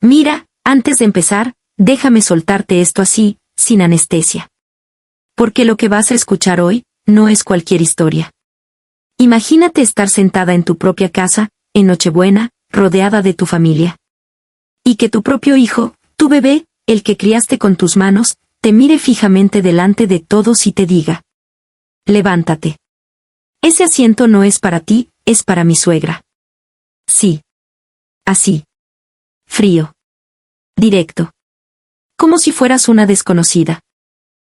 Mira, antes de empezar, déjame soltarte esto así, sin anestesia. Porque lo que vas a escuchar hoy, no es cualquier historia. Imagínate estar sentada en tu propia casa, en Nochebuena, rodeada de tu familia. Y que tu propio hijo, tu bebé, el que criaste con tus manos, te mire fijamente delante de todos y te diga: levántate. Ese asiento no es para ti, es para mi suegra. Sí. Así. Frío. Directo. Como si fueras una desconocida.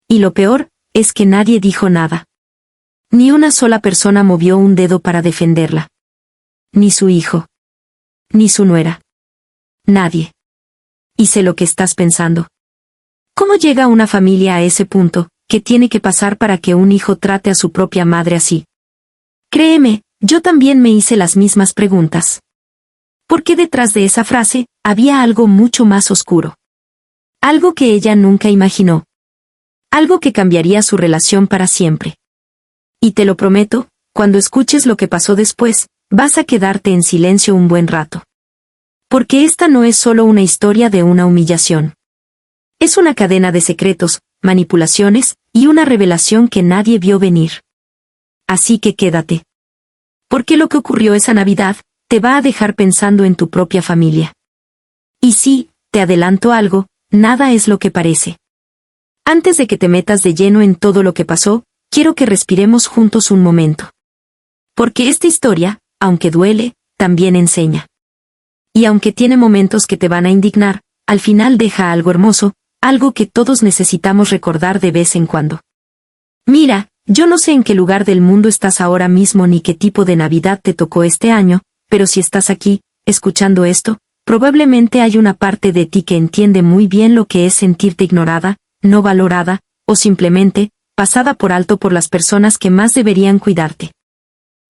Y lo peor, es que nadie dijo nada. Ni una sola persona movió un dedo para defenderla. Ni su hijo. Ni su nuera. Nadie. Y sé lo que estás pensando. ¿Cómo llega una familia a ese punto? ¿Qué tiene que pasar para que un hijo trate a su propia madre así? Créeme, yo también me hice las mismas preguntas. Porque detrás de esa frase, había algo mucho más oscuro. Algo que ella nunca imaginó. Algo que cambiaría su relación para siempre. Y te lo prometo, cuando escuches lo que pasó después, vas a quedarte en silencio un buen rato. Porque esta no es solo una historia de una humillación. Es una cadena de secretos, manipulaciones, y una revelación que nadie vio venir. Así que quédate. Porque lo que ocurrió esa Navidad, te va a dejar pensando en tu propia familia. Y sí, te adelanto algo, nada es lo que parece. Antes de que te metas de lleno en todo lo que pasó, quiero que respiremos juntos un momento. Porque esta historia, aunque duele, también enseña. Y aunque tiene momentos que te van a indignar, al final deja algo hermoso, algo que todos necesitamos recordar de vez en cuando. Mira, yo no sé en qué lugar del mundo estás ahora mismo ni qué tipo de Navidad te tocó este año, pero si estás aquí, escuchando esto, probablemente hay una parte de ti que entiende muy bien lo que es sentirte ignorada, no valorada, o simplemente, pasada por alto por las personas que más deberían cuidarte.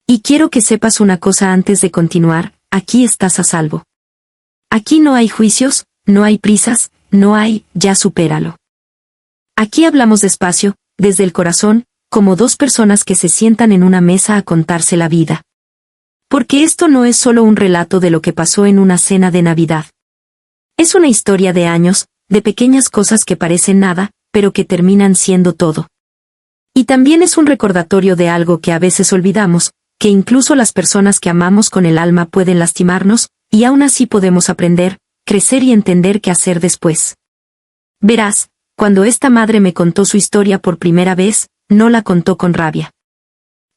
Y quiero que sepas una cosa antes de continuar, aquí estás a salvo. Aquí no hay juicios, no hay prisas, no hay, ya supéralo. Aquí hablamos despacio, desde el corazón, como dos personas que se sientan en una mesa a contarse la vida. Porque esto no es solo un relato de lo que pasó en una cena de Navidad. Es una historia de años, de pequeñas cosas que parecen nada, pero que terminan siendo todo. Y también es un recordatorio de algo que a veces olvidamos, que incluso las personas que amamos con el alma pueden lastimarnos, y aún así podemos aprender, crecer y entender qué hacer después. Verás, cuando esta madre me contó su historia por primera vez, no la contó con rabia.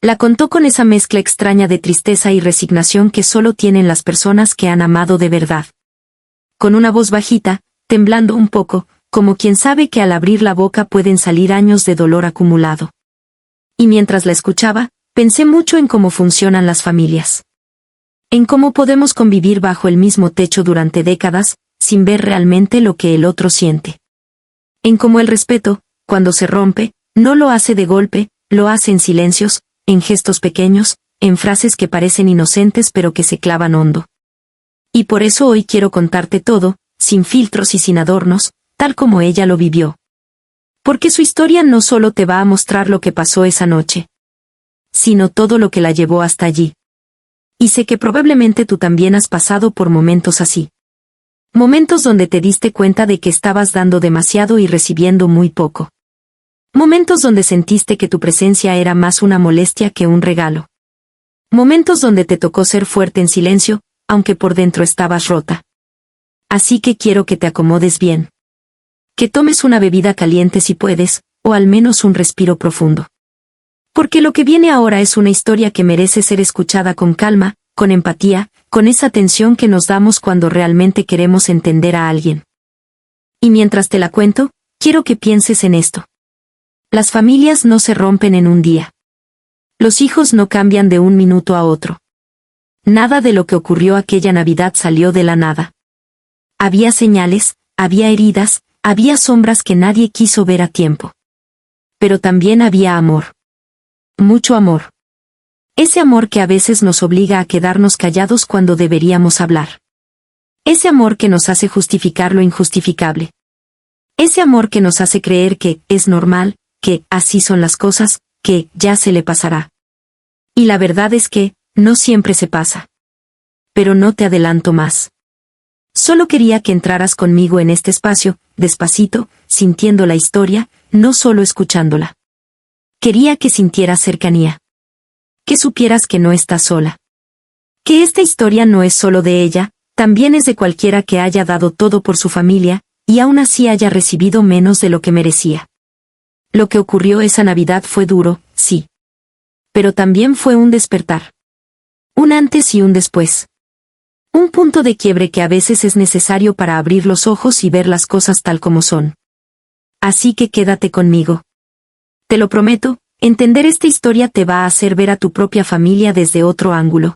La contó con esa mezcla extraña de tristeza y resignación que solo tienen las personas que han amado de verdad. Con una voz bajita, temblando un poco, como quien sabe que al abrir la boca pueden salir años de dolor acumulado. Y mientras la escuchaba, pensé mucho en cómo funcionan las familias. En cómo podemos convivir bajo el mismo techo durante décadas, sin ver realmente lo que el otro siente. En cómo el respeto, cuando se rompe, no lo hace de golpe, lo hace en silencios, en gestos pequeños, en frases que parecen inocentes pero que se clavan hondo. Y por eso hoy quiero contarte todo, sin filtros y sin adornos, tal como ella lo vivió. Porque su historia no solo te va a mostrar lo que pasó esa noche, sino todo lo que la llevó hasta allí. Y sé que probablemente tú también has pasado por momentos así. Momentos donde te diste cuenta de que estabas dando demasiado y recibiendo muy poco. Momentos donde sentiste que tu presencia era más una molestia que un regalo. Momentos donde te tocó ser fuerte en silencio, aunque por dentro estabas rota. Así que quiero que te acomodes bien. Que tomes una bebida caliente si puedes, o al menos un respiro profundo. Porque lo que viene ahora es una historia que merece ser escuchada con calma, con empatía, con esa atención que nos damos cuando realmente queremos entender a alguien. Y mientras te la cuento, quiero que pienses en esto. Las familias no se rompen en un día. Los hijos no cambian de un minuto a otro. Nada de lo que ocurrió aquella Navidad salió de la nada. Había señales, había heridas, había sombras que nadie quiso ver a tiempo. Pero también había amor. Mucho amor. Ese amor que a veces nos obliga a quedarnos callados cuando deberíamos hablar. Ese amor que nos hace justificar lo injustificable. Ese amor que nos hace creer que es normal, que así son las cosas, que ya se le pasará. Y la verdad es que no siempre se pasa. Pero no te adelanto más. Solo quería que entraras conmigo en este espacio, despacito, sintiendo la historia, no solo escuchándola. Quería que sintieras cercanía. Que supieras que no estás sola. Que esta historia no es solo de ella, también es de cualquiera que haya dado todo por su familia, y aún así haya recibido menos de lo que merecía. Lo que ocurrió esa Navidad fue duro, sí. Pero también fue un despertar. Un antes y un después. Un punto de quiebre que a veces es necesario para abrir los ojos y ver las cosas tal como son. Así que quédate conmigo. Te lo prometo, entender esta historia te va a hacer ver a tu propia familia desde otro ángulo.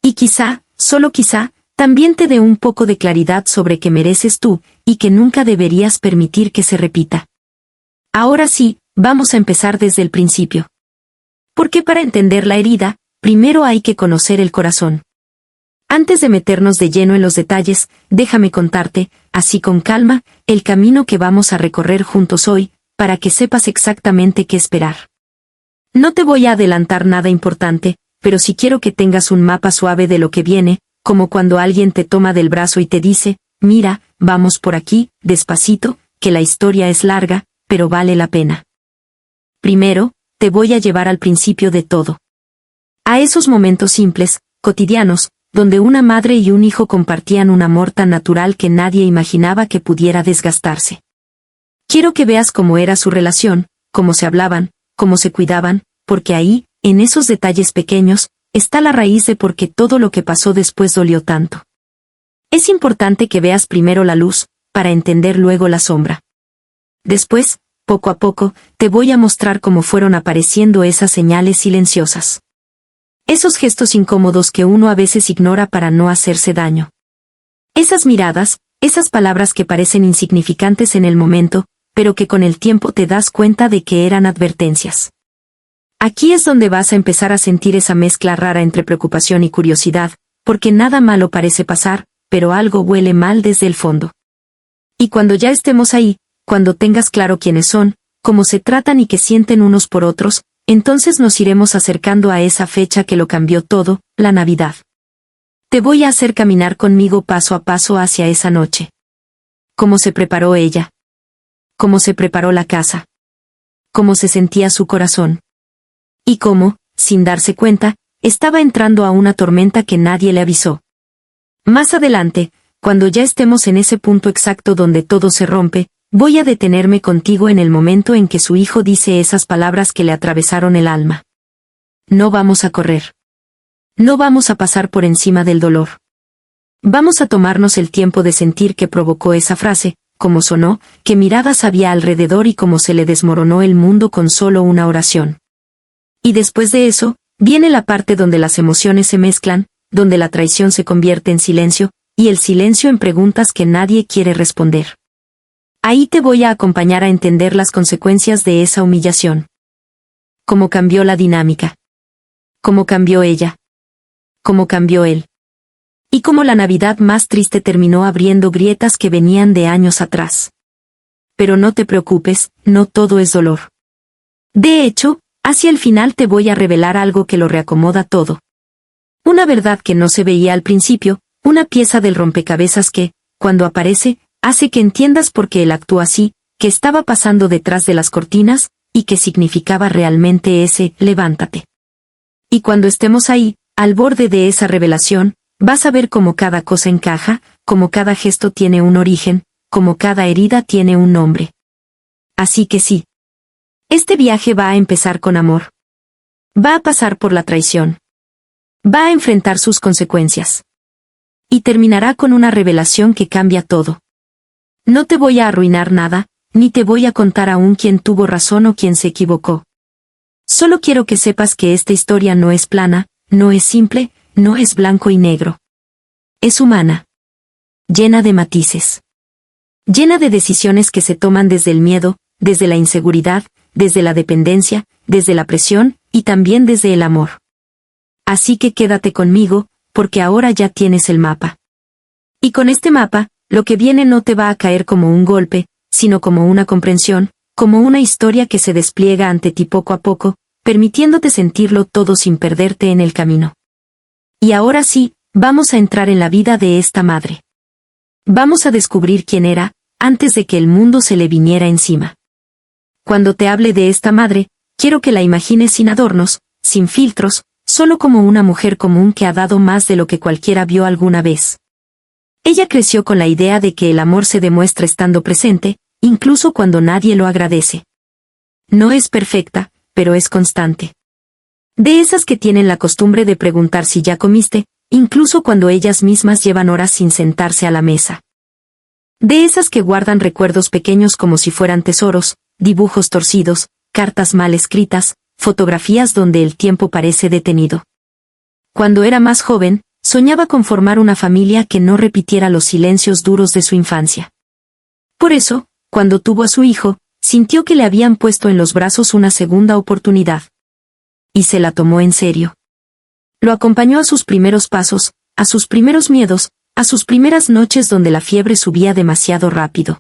Y quizá, solo quizá, también te dé un poco de claridad sobre qué mereces tú, y que nunca deberías permitir que se repita. Ahora sí, vamos a empezar desde el principio. Porque para entender la herida, primero hay que conocer el corazón. Antes de meternos de lleno en los detalles, déjame contarte, así con calma, el camino que vamos a recorrer juntos hoy, para que sepas exactamente qué esperar. No te voy a adelantar nada importante, pero sí quiero que tengas un mapa suave de lo que viene, como cuando alguien te toma del brazo y te dice, mira, vamos por aquí, despacito, que la historia es larga, pero vale la pena. Primero, te voy a llevar al principio de todo. A esos momentos simples, cotidianos, donde una madre y un hijo compartían un amor tan natural que nadie imaginaba que pudiera desgastarse. Quiero que veas cómo era su relación, cómo se hablaban, cómo se cuidaban, porque ahí, en esos detalles pequeños, está la raíz de por qué todo lo que pasó después dolió tanto. Es importante que veas primero la luz, para entender luego la sombra. Después, poco a poco, te voy a mostrar cómo fueron apareciendo esas señales silenciosas. Esos gestos incómodos que uno a veces ignora para no hacerse daño. Esas miradas, esas palabras que parecen insignificantes en el momento, pero que con el tiempo te das cuenta de que eran advertencias. Aquí es donde vas a empezar a sentir esa mezcla rara entre preocupación y curiosidad, porque nada malo parece pasar, pero algo huele mal desde el fondo. Y cuando ya estemos ahí, cuando tengas claro quiénes son, cómo se tratan y qué sienten unos por otros, entonces nos iremos acercando a esa fecha que lo cambió todo, la Navidad. Te voy a hacer caminar conmigo paso a paso hacia esa noche. Cómo se preparó ella. Cómo se preparó la casa. Cómo se sentía su corazón. Y cómo, sin darse cuenta, estaba entrando a una tormenta que nadie le avisó. Más adelante, cuando ya estemos en ese punto exacto donde todo se rompe, voy a detenerme contigo en el momento en que su hijo dice esas palabras que le atravesaron el alma. No vamos a correr. No vamos a pasar por encima del dolor. Vamos a tomarnos el tiempo de sentir qué provocó esa frase, cómo sonó, qué miradas había alrededor y cómo se le desmoronó el mundo con solo una oración. Y después de eso, viene la parte donde las emociones se mezclan, donde la traición se convierte en silencio, y el silencio en preguntas que nadie quiere responder. Ahí te voy a acompañar a entender las consecuencias de esa humillación. Cómo cambió la dinámica. Cómo cambió ella. Cómo cambió él. Y cómo la Navidad más triste terminó abriendo grietas que venían de años atrás. Pero no te preocupes, no todo es dolor. De hecho, hacia el final te voy a revelar algo que lo reacomoda todo. Una verdad que no se veía al principio, una pieza del rompecabezas que, cuando aparece, hace que entiendas por qué él actuó así, qué estaba pasando detrás de las cortinas, y qué significaba realmente ese levántate. Y cuando estemos ahí, al borde de esa revelación, vas a ver cómo cada cosa encaja, cómo cada gesto tiene un origen, cómo cada herida tiene un nombre. Así que sí. Este viaje va a empezar con amor. Va a pasar por la traición. Va a enfrentar sus consecuencias. Y terminará con una revelación que cambia todo. No te voy a arruinar nada, ni te voy a contar aún quién tuvo razón o quién se equivocó. Solo quiero que sepas que esta historia no es plana, no es simple, no es blanco y negro. Es humana. Llena de matices. Llena de decisiones que se toman desde el miedo, desde la inseguridad, desde la dependencia, desde la presión, y también desde el amor. Así que quédate conmigo, porque ahora ya tienes el mapa. Y con este mapa, lo que viene no te va a caer como un golpe, sino como una comprensión, como una historia que se despliega ante ti poco a poco, permitiéndote sentirlo todo sin perderte en el camino. Y ahora sí, vamos a entrar en la vida de esta madre. Vamos a descubrir quién era, antes de que el mundo se le viniera encima. Cuando te hable de esta madre, quiero que la imagines sin adornos, sin filtros, solo como una mujer común que ha dado más de lo que cualquiera vio alguna vez. Ella creció con la idea de que el amor se demuestra estando presente, incluso cuando nadie lo agradece. No es perfecta, pero es constante. De esas que tienen la costumbre de preguntar si ya comiste, incluso cuando ellas mismas llevan horas sin sentarse a la mesa. De esas que guardan recuerdos pequeños como si fueran tesoros, dibujos torcidos, cartas mal escritas, fotografías donde el tiempo parece detenido. Cuando era más joven, soñaba con formar una familia que no repitiera los silencios duros de su infancia. Por eso, cuando tuvo a su hijo, sintió que le habían puesto en los brazos una segunda oportunidad. Y se la tomó en serio. Lo acompañó a sus primeros pasos, a sus primeros miedos, a sus primeras noches donde la fiebre subía demasiado rápido.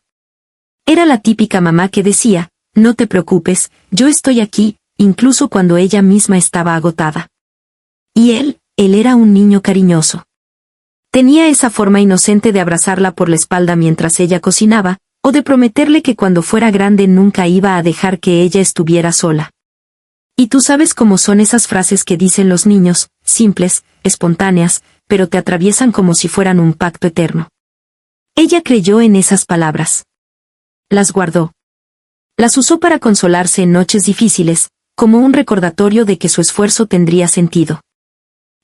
Era la típica mamá que decía, no te preocupes, yo estoy aquí, incluso cuando ella misma estaba agotada. Y él era un niño cariñoso. Tenía esa forma inocente de abrazarla por la espalda mientras ella cocinaba, o de prometerle que cuando fuera grande nunca iba a dejar que ella estuviera sola. Y tú sabes cómo son esas frases que dicen los niños, simples, espontáneas, pero te atraviesan como si fueran un pacto eterno. Ella creyó en esas palabras. Las guardó. Las usó para consolarse en noches difíciles, como un recordatorio de que su esfuerzo tendría sentido.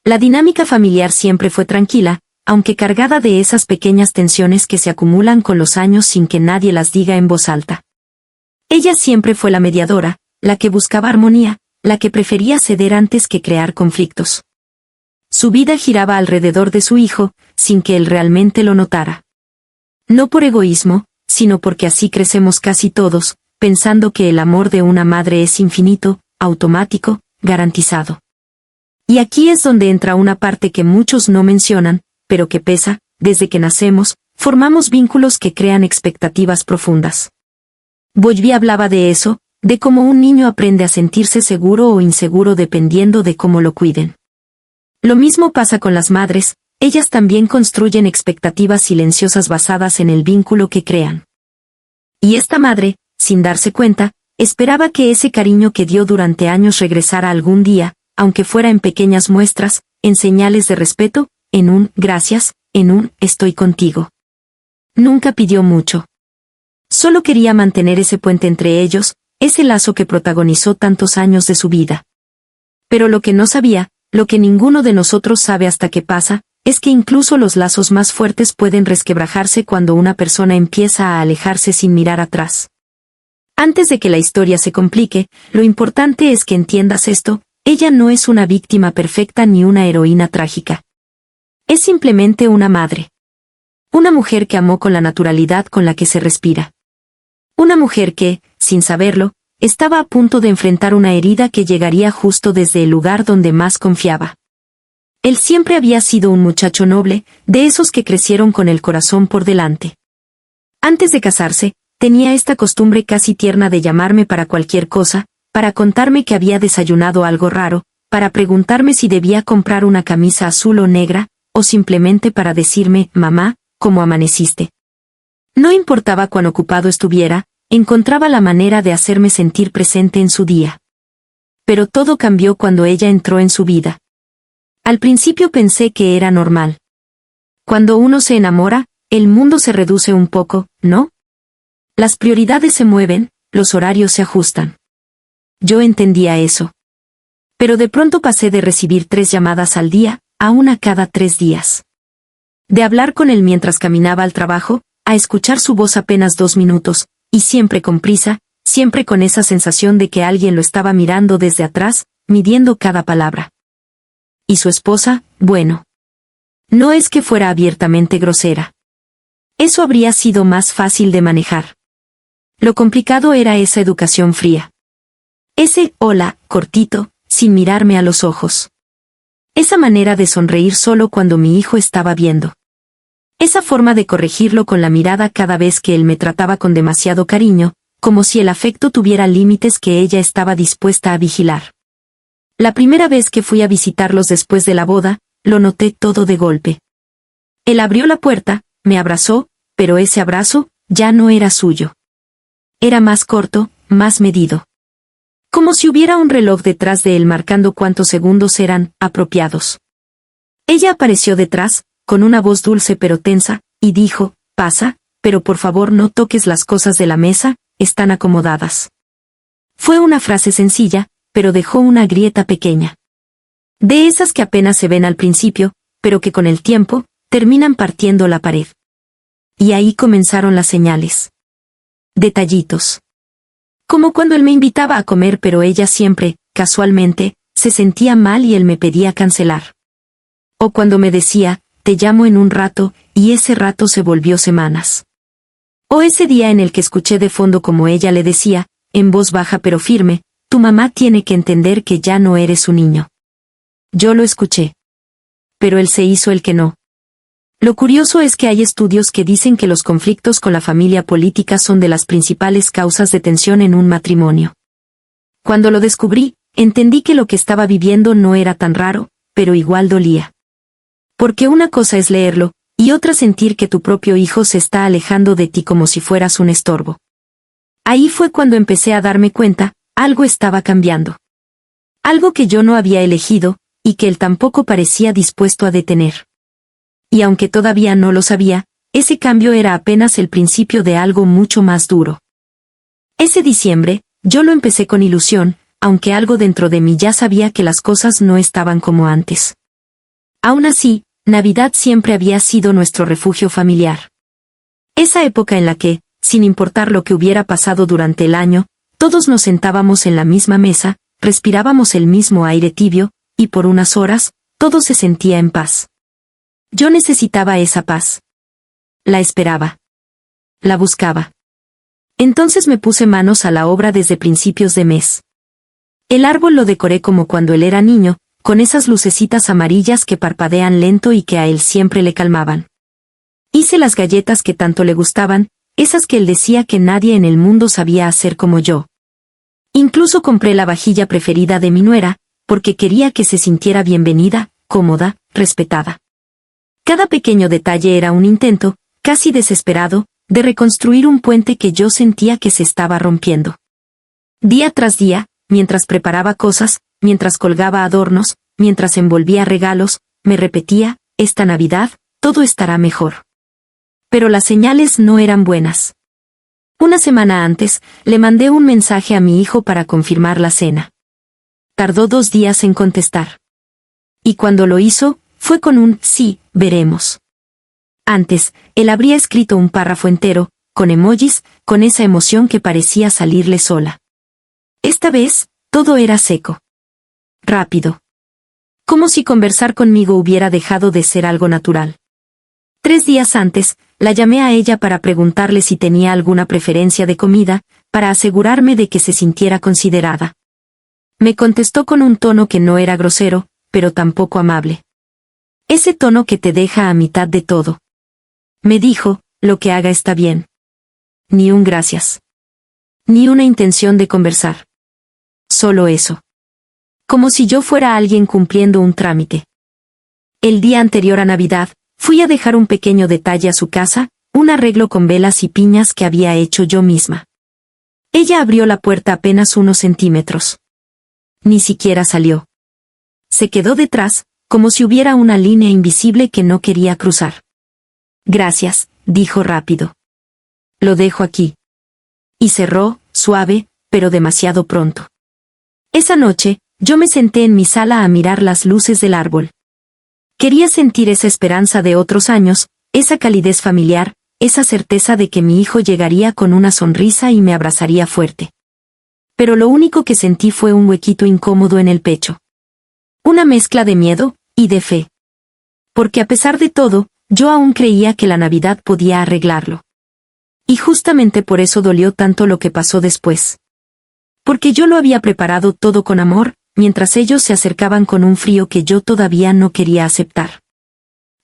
La dinámica familiar siempre fue tranquila, aunque cargada de esas pequeñas tensiones que se acumulan con los años sin que nadie las diga en voz alta. Ella siempre fue la mediadora, la que buscaba armonía, la que prefería ceder antes que crear conflictos. Su vida giraba alrededor de su hijo, sin que él realmente lo notara. No por egoísmo, sino porque así crecemos casi todos, pensando que el amor de una madre es infinito, automático, garantizado. Y aquí es donde entra una parte que muchos no mencionan, pero que pesa. Desde que nacemos, formamos vínculos que crean expectativas profundas. Bowlby hablaba de eso, de cómo un niño aprende a sentirse seguro o inseguro dependiendo de cómo lo cuiden. Lo mismo pasa con las madres, ellas también construyen expectativas silenciosas basadas en el vínculo que crean. Y esta madre, sin darse cuenta, esperaba que ese cariño que dio durante años regresara algún día, aunque fuera en pequeñas muestras, en señales de respeto, en un gracias, en un estoy contigo. Nunca pidió mucho. Solo quería mantener ese puente entre ellos, ese lazo que protagonizó tantos años de su vida. Pero lo que no sabía, lo que ninguno de nosotros sabe hasta que pasa, es que incluso los lazos más fuertes pueden resquebrajarse cuando una persona empieza a alejarse sin mirar atrás. Antes de que la historia se complique, lo importante es que entiendas esto. Ella no es una víctima perfecta ni una heroína trágica. Es simplemente una madre. Una mujer que amó con la naturalidad con la que se respira. Una mujer que, sin saberlo, estaba a punto de enfrentar una herida que llegaría justo desde el lugar donde más confiaba. Él siempre había sido un muchacho noble, de esos que crecieron con el corazón por delante. Antes de casarse, tenía esta costumbre casi tierna de llamarme para cualquier cosa, para contarme que había desayunado algo raro, para preguntarme si debía comprar una camisa azul o negra, o simplemente para decirme, mamá, ¿cómo amaneciste? No importaba cuán ocupado estuviera, encontraba la manera de hacerme sentir presente en su día. Pero todo cambió cuando ella entró en su vida. Al principio pensé que era normal. Cuando uno se enamora, el mundo se reduce un poco, ¿no? Las prioridades se mueven, los horarios se ajustan. Yo entendía eso. Pero de pronto pasé de recibir 3 llamadas al día, a una cada 3 días. De hablar con él mientras caminaba al trabajo, a escuchar su voz apenas 2 minutos, y siempre con prisa, siempre con esa sensación de que alguien lo estaba mirando desde atrás, midiendo cada palabra. Y su esposa, bueno. No es que fuera abiertamente grosera. Eso habría sido más fácil de manejar. Lo complicado era esa educación fría. Ese hola, cortito, sin mirarme a los ojos. Esa manera de sonreír solo cuando mi hijo estaba viendo. Esa forma de corregirlo con la mirada cada vez que él me trataba con demasiado cariño, como si el afecto tuviera límites que ella estaba dispuesta a vigilar. La primera vez que fui a visitarlos después de la boda, lo noté todo de golpe. Él abrió la puerta, me abrazó, pero ese abrazo ya no era suyo. Era más corto, más medido. Como si hubiera un reloj detrás de él marcando cuántos segundos eran apropiados. Ella apareció detrás, con una voz dulce pero tensa, y dijo, pasa, pero por favor no toques las cosas de la mesa, están acomodadas. Fue una frase sencilla, pero dejó una grieta pequeña. De esas que apenas se ven al principio, pero que con el tiempo, terminan partiendo la pared. Y ahí comenzaron las señales. Detallitos. Como cuando él me invitaba a comer pero ella siempre, casualmente, se sentía mal y él me pedía cancelar. O cuando me decía, te llamo en un rato, y ese rato se volvió semanas. O ese día en el que escuché de fondo como ella le decía, en voz baja pero firme, tu mamá tiene que entender que ya no eres su niño. Yo lo escuché. Pero él se hizo el que no. Lo curioso es que hay estudios que dicen que los conflictos con la familia política son de las principales causas de tensión en un matrimonio. Cuando lo descubrí, entendí que lo que estaba viviendo no era tan raro, pero igual dolía. Porque una cosa es leerlo, y otra sentir que tu propio hijo se está alejando de ti como si fueras un estorbo. Ahí fue cuando empecé a darme cuenta, algo estaba cambiando. Algo que yo no había elegido, y que él tampoco parecía dispuesto a detener. Y aunque todavía no lo sabía, ese cambio era apenas el principio de algo mucho más duro. Ese diciembre, yo lo empecé con ilusión, aunque algo dentro de mí ya sabía que las cosas no estaban como antes. Aún así, Navidad siempre había sido nuestro refugio familiar. Esa época en la que, sin importar lo que hubiera pasado durante el año, todos nos sentábamos en la misma mesa, respirábamos el mismo aire tibio, y por unas horas, todo se sentía en paz. Yo necesitaba esa paz. La esperaba. La buscaba. Entonces me puse manos a la obra desde principios de mes. El árbol lo decoré como cuando él era niño, con esas lucecitas amarillas que parpadean lento y que a él siempre le calmaban. Hice las galletas que tanto le gustaban, esas que él decía que nadie en el mundo sabía hacer como yo. Incluso compré la vajilla preferida de mi nuera, porque quería que se sintiera bienvenida, cómoda, respetada. Cada pequeño detalle era un intento, casi desesperado, de reconstruir un puente que yo sentía que se estaba rompiendo. Día tras día, mientras preparaba cosas, mientras colgaba adornos, mientras envolvía regalos, me repetía, esta Navidad, todo estará mejor. Pero las señales no eran buenas. Una semana antes, le mandé un mensaje a mi hijo para confirmar la cena. Tardó 2 días en contestar. Y cuando lo hizo, fue con un sí, veremos. Antes, él habría escrito un párrafo entero, con emojis, con esa emoción que parecía salirle sola. Esta vez, todo era seco. Rápido. Como si conversar conmigo hubiera dejado de ser algo natural. 3 días antes, la llamé a ella para preguntarle si tenía alguna preferencia de comida, para asegurarme de que se sintiera considerada. Me contestó con un tono que no era grosero, pero tampoco amable. Ese tono que te deja a mitad de todo. Me dijo, lo que haga está bien. Ni un gracias. Ni una intención de conversar. Solo eso. Como si yo fuera alguien cumpliendo un trámite. El día anterior a Navidad, fui a dejar un pequeño detalle a su casa, un arreglo con velas y piñas que había hecho yo misma. Ella abrió la puerta apenas unos centímetros. Ni siquiera salió. Se quedó detrás, como si hubiera una línea invisible que no quería cruzar. Gracias, dijo rápido. Lo dejo aquí. Y cerró, suave, pero demasiado pronto. Esa noche, yo me senté en mi sala a mirar las luces del árbol. Quería sentir esa esperanza de otros años, esa calidez familiar, esa certeza de que mi hijo llegaría con una sonrisa y me abrazaría fuerte. Pero lo único que sentí fue un huequito incómodo en el pecho. Una mezcla de miedo y de fe. Porque a pesar de todo, yo aún creía que la Navidad podía arreglarlo. Y justamente por eso dolió tanto lo que pasó después. Porque yo lo había preparado todo con amor, mientras ellos se acercaban con un frío que yo todavía no quería aceptar.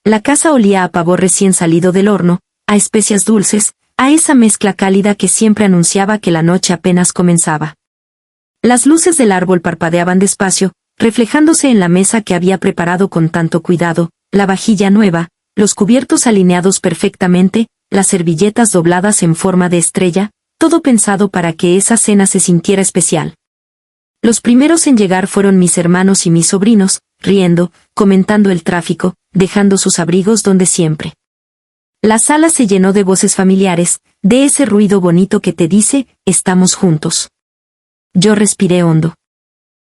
La casa olía a pavo recién salido del horno, a especias dulces, a esa mezcla cálida que siempre anunciaba que la noche apenas comenzaba. Las luces del árbol parpadeaban despacio, reflejándose en la mesa que había preparado con tanto cuidado, la vajilla nueva, los cubiertos alineados perfectamente, las servilletas dobladas en forma de estrella, todo pensado para que esa cena se sintiera especial. Los primeros en llegar fueron mis hermanos y mis sobrinos, riendo, comentando el tráfico, dejando sus abrigos donde siempre. La sala se llenó de voces familiares, de ese ruido bonito que te dice, estamos juntos. Yo respiré hondo.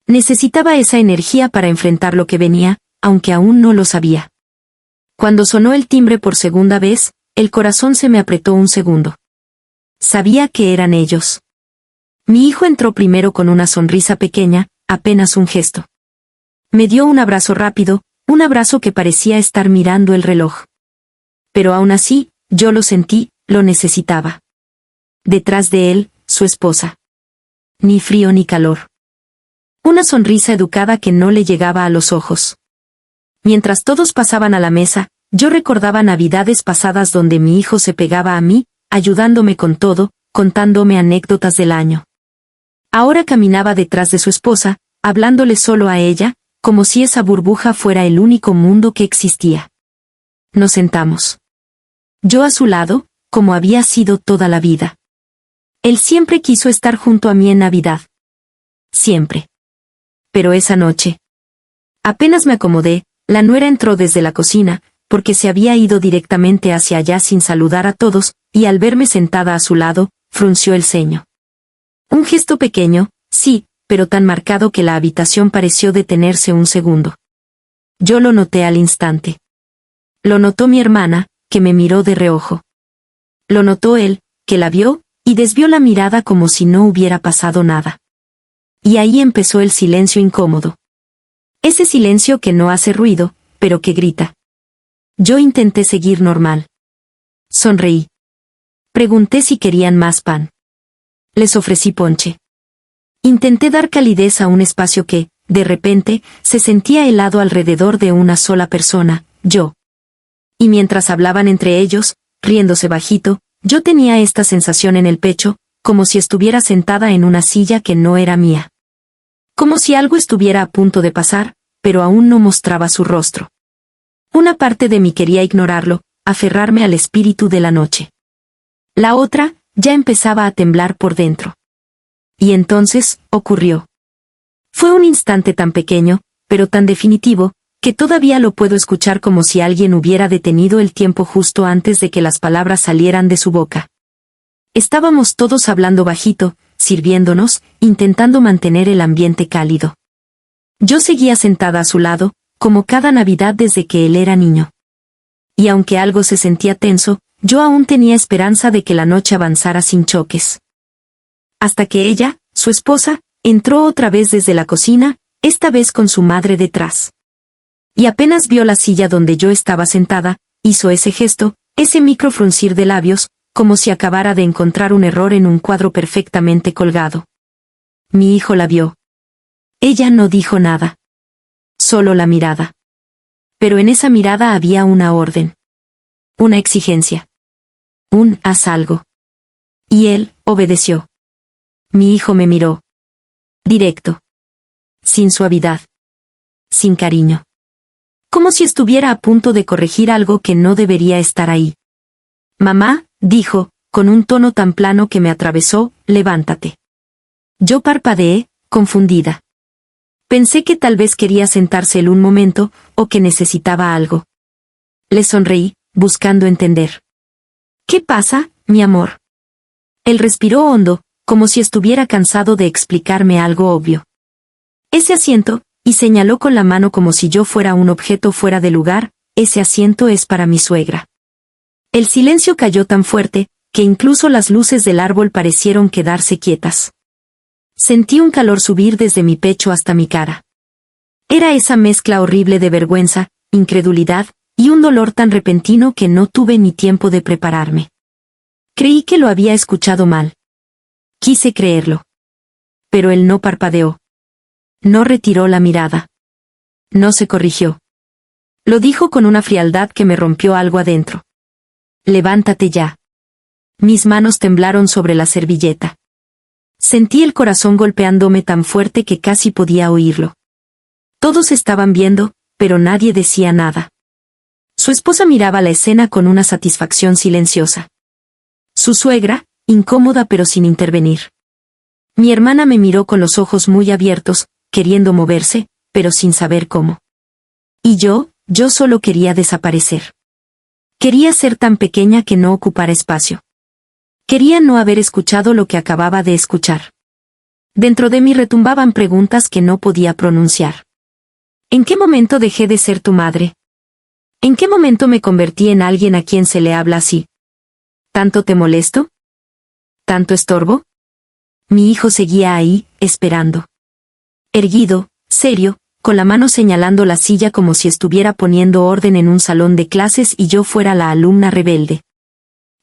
Necesitaba esa energía para enfrentar lo que venía, aunque aún no lo sabía. Cuando sonó el timbre por segunda vez, el corazón se me apretó un segundo. Sabía que eran ellos. Mi hijo entró primero con una sonrisa pequeña, apenas un gesto. Me dio un abrazo rápido, un abrazo que parecía estar mirando el reloj. Pero aún así, yo lo sentí, lo necesitaba. Detrás de él, su esposa. Ni frío ni calor. Una sonrisa educada que no le llegaba a los ojos. Mientras todos pasaban a la mesa, yo recordaba navidades pasadas donde mi hijo se pegaba a mí, ayudándome con todo, contándome anécdotas del año. Ahora caminaba detrás de su esposa, hablándole solo a ella, como si esa burbuja fuera el único mundo que existía. Nos sentamos. Yo a su lado, como había sido toda la vida. Él siempre quiso estar junto a mí en Navidad. Siempre. Pero esa noche. Apenas me acomodé, la nuera entró desde la cocina, porque se había ido directamente hacia allá sin saludar a todos, y al verme sentada a su lado, frunció el ceño. Un gesto pequeño, sí, pero tan marcado que la habitación pareció detenerse un segundo. Yo lo noté al instante. Lo notó mi hermana, que me miró de reojo. Lo notó él, que la vio, y desvió la mirada como si no hubiera pasado nada. Y ahí empezó el silencio incómodo. Ese silencio que no hace ruido, pero que grita. Yo intenté seguir normal. Sonreí. Pregunté si querían más pan. Les ofrecí ponche. Intenté dar calidez a un espacio que, de repente, se sentía helado alrededor de una sola persona, yo. Y mientras hablaban entre ellos, riéndose bajito, yo tenía esta sensación en el pecho, como si estuviera sentada en una silla que no era mía. Como si algo estuviera a punto de pasar, pero aún no mostraba su rostro. Una parte de mí quería ignorarlo, aferrarme al espíritu de la noche. La otra, ya empezaba a temblar por dentro. Y entonces, ocurrió. Fue un instante tan pequeño, pero tan definitivo, que todavía lo puedo escuchar como si alguien hubiera detenido el tiempo justo antes de que las palabras salieran de su boca. Estábamos todos hablando bajito, sirviéndonos, intentando mantener el ambiente cálido. Yo seguía sentada a su lado, como cada Navidad desde que él era niño. Y aunque algo se sentía tenso, yo aún tenía esperanza de que la noche avanzara sin choques. Hasta que ella, su esposa, entró otra vez desde la cocina, esta vez con su madre detrás. Y apenas vio la silla donde yo estaba sentada, hizo ese gesto, ese micro fruncir de labios, como si acabara de encontrar un error en un cuadro perfectamente colgado. Mi hijo la vio. Ella no dijo nada. Solo la mirada. Pero en esa mirada había una orden. Una exigencia. Un haz algo. Y él obedeció. Mi hijo me miró. Directo. Sin suavidad. Sin cariño. Como si estuviera a punto de corregir algo que no debería estar ahí. Mamá, dijo, con un tono tan plano que me atravesó, levántate. Yo parpadeé, confundida. Pensé que tal vez quería sentarse él un momento, o que necesitaba algo. Le sonreí, buscando entender. ¿Qué pasa, mi amor? Él respiró hondo, como si estuviera cansado de explicarme algo obvio. Ese asiento, y señaló con la mano como si yo fuera un objeto fuera de lugar, ese asiento es para mi suegra. El silencio cayó tan fuerte, que incluso las luces del árbol parecieron quedarse quietas. Sentí un calor subir desde mi pecho hasta mi cara. Era esa mezcla horrible de vergüenza, incredulidad, y un dolor tan repentino que no tuve ni tiempo de prepararme. Creí que lo había escuchado mal. Quise creerlo. Pero él no parpadeó. No retiró la mirada. No se corrigió. Lo dijo con una frialdad que me rompió algo adentro. Levántate ya. Mis manos temblaron sobre la servilleta. Sentí el corazón golpeándome tan fuerte que casi podía oírlo. Todos estaban viendo, pero nadie decía nada. Su esposa miraba la escena con una satisfacción silenciosa. Su suegra, incómoda pero sin intervenir. Mi hermana me miró con los ojos muy abiertos, queriendo moverse, pero sin saber cómo. Y yo solo quería desaparecer. Quería ser tan pequeña que no ocupara espacio. Quería no haber escuchado lo que acababa de escuchar. Dentro de mí retumbaban preguntas que no podía pronunciar. ¿En qué momento dejé de ser tu madre? ¿En qué momento me convertí en alguien a quien se le habla así? ¿Tanto te molesto? ¿Tanto estorbo? Mi hijo seguía ahí, esperando. Erguido, serio, con la mano señalando la silla como si estuviera poniendo orden en un salón de clases y yo fuera la alumna rebelde.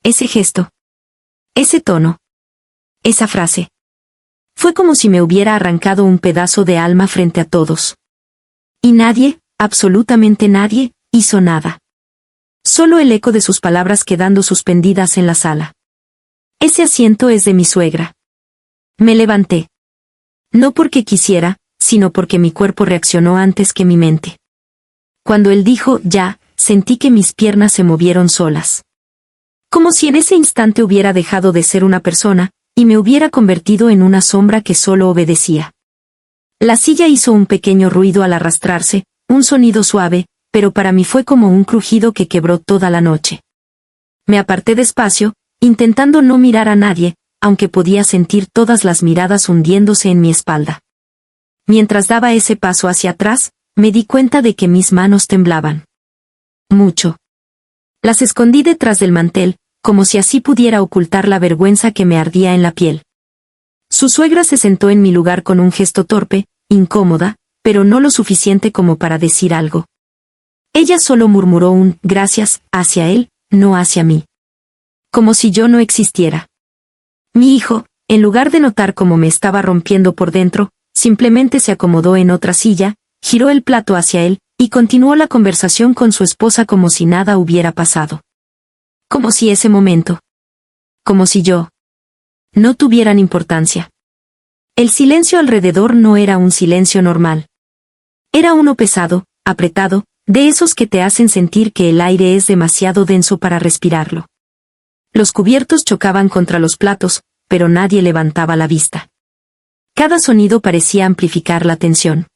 Ese gesto. Ese tono. Esa frase. Fue como si me hubiera arrancado un pedazo de alma frente a todos. Y nadie, absolutamente nadie, hizo nada. Solo el eco de sus palabras quedando suspendidas en la sala. Ese asiento es de mi suegra. Me levanté. No porque quisiera, sino porque mi cuerpo reaccionó antes que mi mente. Cuando él dijo ya, sentí que mis piernas se movieron solas. Como si en ese instante hubiera dejado de ser una persona, y me hubiera convertido en una sombra que solo obedecía. La silla hizo un pequeño ruido al arrastrarse, un sonido suave, pero para mí fue como un crujido que quebró toda la noche. Me aparté despacio, intentando no mirar a nadie, aunque podía sentir todas las miradas hundiéndose en mi espalda. Mientras daba ese paso hacia atrás, me di cuenta de que mis manos temblaban. Mucho. Las escondí detrás del mantel, como si así pudiera ocultar la vergüenza que me ardía en la piel. Su suegra se sentó en mi lugar con un gesto torpe, incómoda, pero no lo suficiente como para decir algo. Ella solo murmuró un gracias hacia él, no hacia mí. Como si yo no existiera. Mi hijo, en lugar de notar cómo me estaba rompiendo por dentro, simplemente se acomodó en otra silla, giró el plato hacia él, y continuó la conversación con su esposa como si nada hubiera pasado. Como si ese momento. Como si yo. No tuvieran importancia. El silencio alrededor no era un silencio normal. Era uno pesado, apretado, de esos que te hacen sentir que el aire es demasiado denso para respirarlo. Los cubiertos chocaban contra los platos, pero nadie levantaba la vista. Cada sonido parecía amplificar la tensión.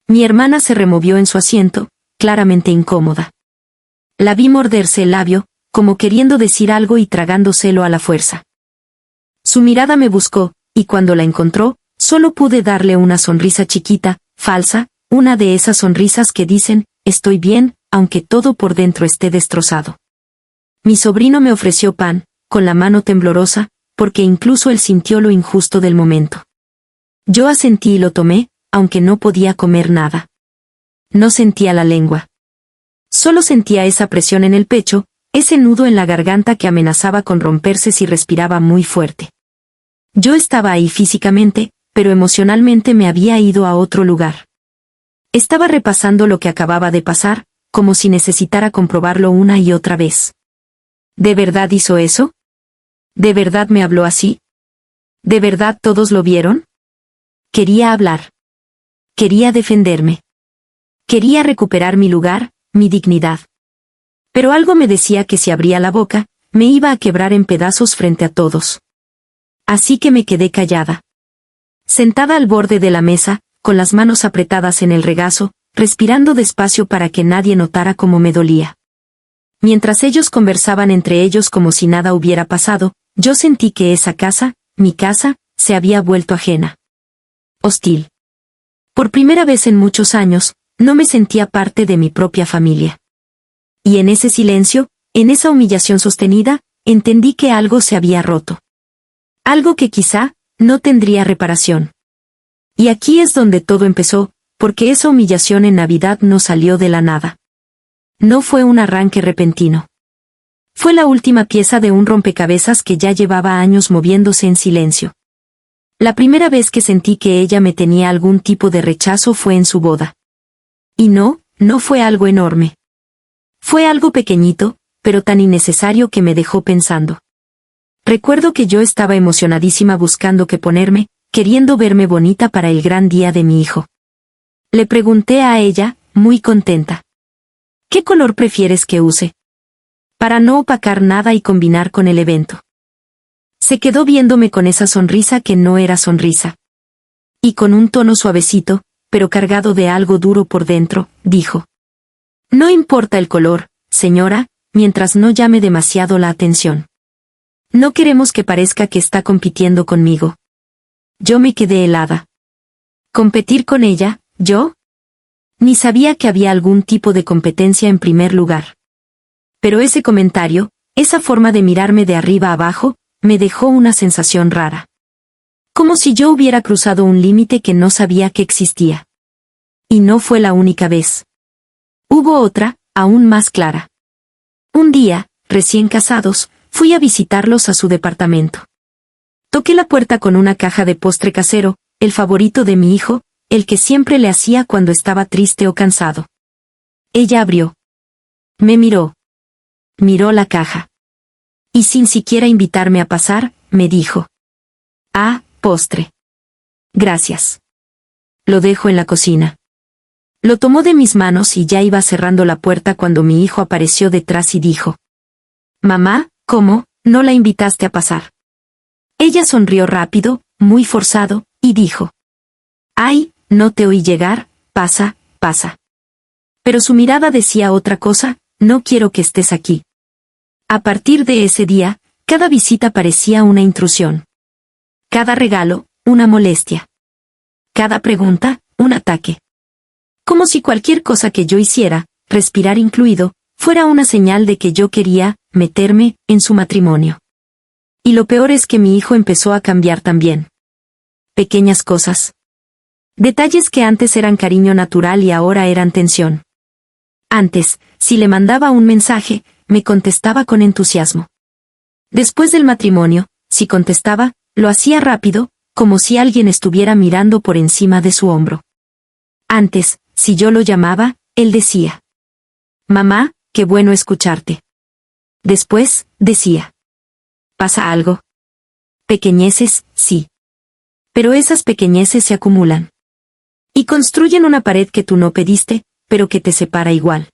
Mi hermana se removió en su asiento, claramente incómoda. La vi morderse el labio, como queriendo decir algo y tragándoselo a la fuerza. Su mirada me buscó, y cuando la encontró, solo pude darle una sonrisa chiquita, falsa, una de esas sonrisas que dicen, estoy bien, aunque todo por dentro esté destrozado. Mi sobrino me ofreció pan, con la mano temblorosa, porque incluso él sintió lo injusto del momento. Yo asentí y lo tomé, aunque no podía comer nada. No sentía la lengua. Solo sentía esa presión en el pecho, ese nudo en la garganta que amenazaba con romperse si respiraba muy fuerte. Yo estaba ahí físicamente, pero emocionalmente me había ido a otro lugar. Estaba repasando lo que acababa de pasar, como si necesitara comprobarlo una y otra vez. ¿De verdad hizo eso? ¿De verdad me habló así? ¿De verdad todos lo vieron? Quería hablar. Quería defenderme. Quería recuperar mi lugar, mi dignidad. Pero algo me decía que si abría la boca, me iba a quebrar en pedazos frente a todos. Así que me quedé callada. Sentada al borde de la mesa, con las manos apretadas en el regazo, respirando despacio para que nadie notara cómo me dolía. Mientras ellos conversaban entre ellos como si nada hubiera pasado, yo sentí que esa casa, mi casa, se había vuelto ajena. Hostil. Por primera vez en muchos años, no me sentía parte de mi propia familia. Y en ese silencio, en esa humillación sostenida, entendí que algo se había roto. Algo que quizá no tendría reparación. Y aquí es donde todo empezó, porque esa humillación en Navidad no salió de la nada. No fue un arranque repentino. Fue la última pieza de un rompecabezas que ya llevaba años moviéndose en silencio. La primera vez que sentí que ella me tenía algún tipo de rechazo fue en su boda. Y no fue algo enorme. Fue algo pequeñito, pero tan innecesario que me dejó pensando. Recuerdo que yo estaba emocionadísima buscando qué ponerme, queriendo verme bonita para el gran día de mi hijo. Le pregunté a ella, muy contenta. ¿Qué color prefieres que use? Para no opacar nada y combinar con el evento. Se quedó viéndome con esa sonrisa que no era sonrisa. Y con un tono suavecito, pero cargado de algo duro por dentro, dijo: No importa el color, señora, mientras no llame demasiado la atención. No queremos que parezca que está compitiendo conmigo. Yo me quedé helada. ¿Competir con ella, yo? Ni sabía que había algún tipo de competencia en primer lugar. Pero ese comentario, esa forma de mirarme de arriba abajo, me dejó una sensación rara. Como si yo hubiera cruzado un límite que no sabía que existía. Y no fue la única vez. Hubo otra, aún más clara. Un día, recién casados, fui a visitarlos a su departamento. Toqué la puerta con una caja de postre casero, el favorito de mi hijo, el que siempre le hacía cuando estaba triste o cansado. Ella abrió. Me miró. Miró la caja. Y sin siquiera invitarme a pasar, me dijo: Ah, postre. Gracias. Lo dejo en la cocina. Lo tomó de mis manos y ya iba cerrando la puerta cuando mi hijo apareció detrás y dijo: Mamá, ¿cómo, no la invitaste a pasar? Ella sonrió rápido, muy forzado, y dijo: Ay, no te oí llegar, pasa, pasa. Pero su mirada decía otra cosa: no quiero que estés aquí. A partir de ese día, cada visita parecía una intrusión. Cada regalo, una molestia. Cada pregunta, un ataque. Como si cualquier cosa que yo hiciera, respirar incluido, fuera una señal de que yo quería meterme en su matrimonio. Y lo peor es que mi hijo empezó a cambiar también. Pequeñas cosas. Detalles que antes eran cariño natural y ahora eran tensión. Antes, si le mandaba un mensaje, me contestaba con entusiasmo. Después del matrimonio, si contestaba, lo hacía rápido, como si alguien estuviera mirando por encima de su hombro. Antes, si yo lo llamaba, él decía: Mamá, qué bueno escucharte. Después, decía: ¿Pasa algo? Pequeñeces, sí. Pero esas pequeñeces se acumulan. Y construyen una pared que tú no pediste, pero que te separa igual.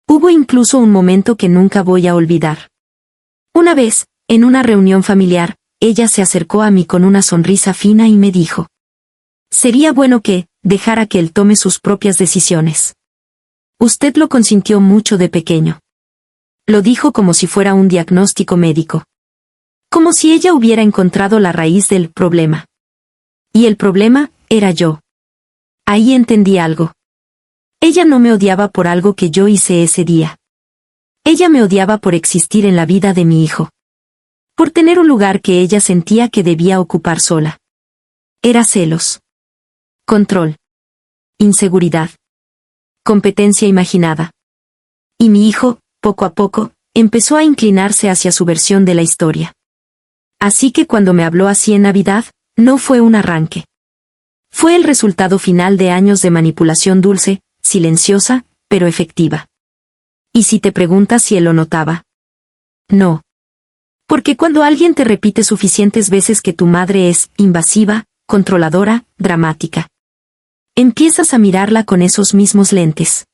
Hubo incluso un momento que nunca voy a olvidar. Una vez, en una reunión familiar, ella se acercó a mí con una sonrisa fina y me dijo: Sería bueno que dejara que él tome sus propias decisiones. Usted lo consintió mucho de pequeño. Lo dijo como si fuera un diagnóstico médico. Como si ella hubiera encontrado la raíz del problema. Y el problema era yo. Ahí entendí algo. Ella no me odiaba por algo que yo hice ese día. Ella me odiaba por existir en la vida de mi hijo. Por tener un lugar que ella sentía que debía ocupar sola. Era celos. Control. Inseguridad. Competencia imaginada. Y mi hijo, poco a poco, empezó a inclinarse hacia su versión de la historia. Así que cuando me habló así en Navidad, no fue un arranque. Fue el resultado final de años de manipulación dulce, silenciosa, pero efectiva. ¿Y si te preguntas si él lo notaba? No. Porque cuando alguien te repite suficientes veces que tu madre es invasiva, controladora, dramática, empiezas a mirarla con esos mismos lentes.